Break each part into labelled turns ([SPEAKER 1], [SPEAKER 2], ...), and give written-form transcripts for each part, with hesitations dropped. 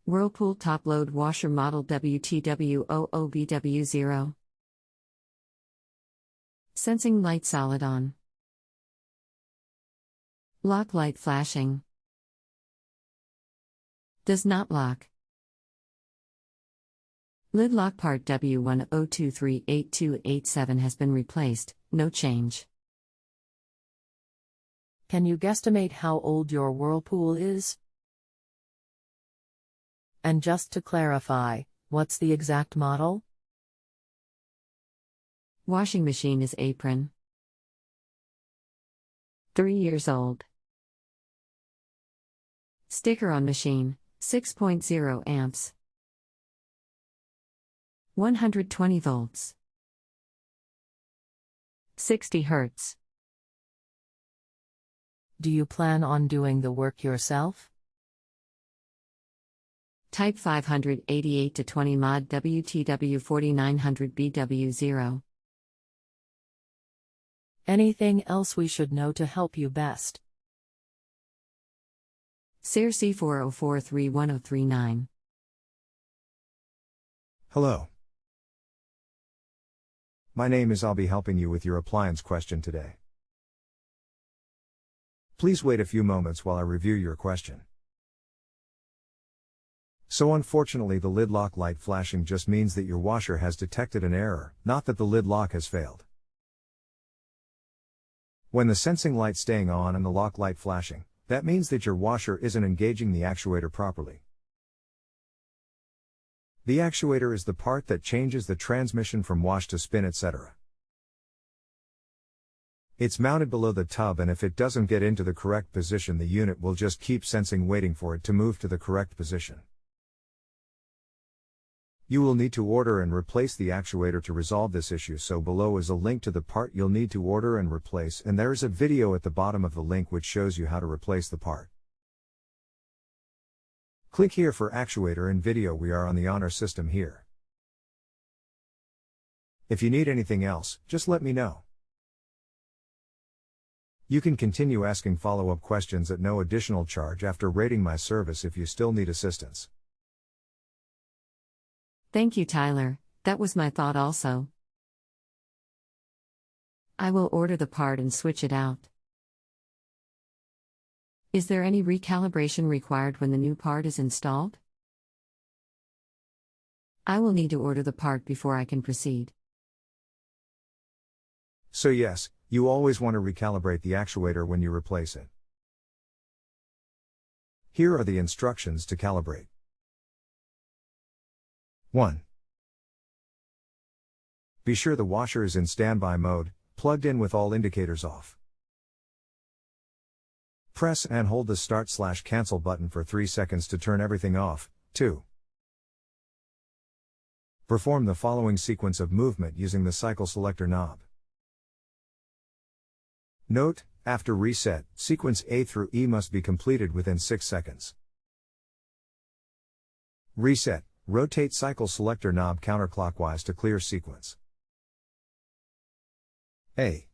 [SPEAKER 1] Whirlpool top-load washer model WTW00BW0. Sensing light solid on. Lock light flashing. Does not lock. Lid lock part W10238287 has been replaced, no change.
[SPEAKER 2] Can you guesstimate how old your Whirlpool is? And just to clarify, what's the exact model?
[SPEAKER 1] Washing machine is Apron. 3 years old. Sticker on machine, 6.0 amps. 120 volts. 60 Hz.
[SPEAKER 2] Do you plan on doing the work yourself?
[SPEAKER 1] Type 588-20 mod WTW00BW0.
[SPEAKER 2] Anything else we should know to help you best?
[SPEAKER 1] SIR C40431039.
[SPEAKER 3] Hello. My name is. I'll be helping you with your appliance question today. Please wait a few moments while I review your question. So unfortunately, the lid lock light flashing just means that your washer has detected an error, not that the lid lock has failed. When the sensing light staying on and the lock light flashing, that means that your washer isn't engaging the actuator properly. The actuator is the part that changes the transmission from wash to spin, etc. It's mounted below the tub, and if it doesn't get into the correct position, the unit will just keep sensing, waiting for it to move to the correct position. You will need to order and replace the actuator to resolve this issue, so below is a link to the part you'll need to order and replace, and there is a video at the bottom of the link which shows you how to replace the part. Click here for actuator and video. We are on the honor system here. If you need anything else, just let me know. You can continue asking follow-up questions at no additional charge after rating my service if you still need assistance.
[SPEAKER 1] Thank you, Tyler. That was my thought also. I will order the part and switch it out. Is there any recalibration required when the new part is installed? I will need to order the part before I can proceed.
[SPEAKER 3] So yes, you always want to recalibrate the actuator when you replace it. Here are the instructions to calibrate. 1. Be sure the washer is in standby mode, plugged in with all indicators off. Press and hold the start/cancel button for 3 seconds to turn everything off. 2. Perform the following sequence of movement using the cycle selector knob. Note, after reset, sequence A through E must be completed within 6 seconds. Reset. Rotate cycle selector knob counterclockwise to clear sequence. A.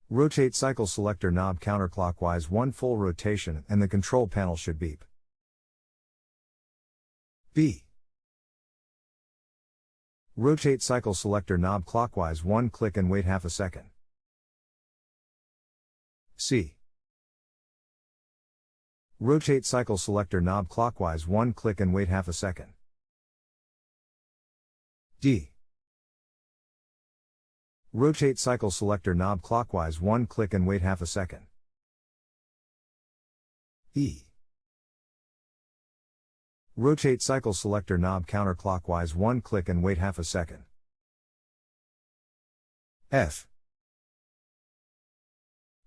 [SPEAKER 3] Rotate cycle selector knob counterclockwise 1 full rotation and the control panel should beep. B. Rotate cycle selector knob clockwise 1 click and wait half a second. C. Rotate cycle selector knob clockwise 1 click and wait half a second. D. Rotate cycle selector knob clockwise 1 click and wait half a second. E. Rotate cycle selector knob counterclockwise 1 click and wait half a second. F.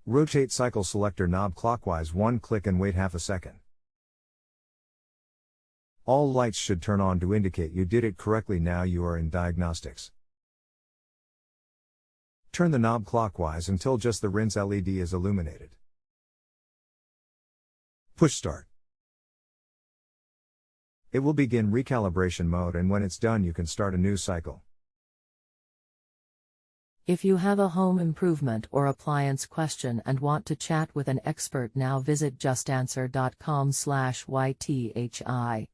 [SPEAKER 3] Rotate cycle selector knob clockwise 1 click and wait half a second. All lights should turn on to indicate you did it correctly. Now you are in diagnostics. Turn the knob clockwise until just the rinse LED is illuminated. Push start. It will begin recalibration mode, and when it's done you can start a new cycle.
[SPEAKER 2] If you have a home improvement or appliance question and want to chat with an expert, now visit justanswer.com/YTHI.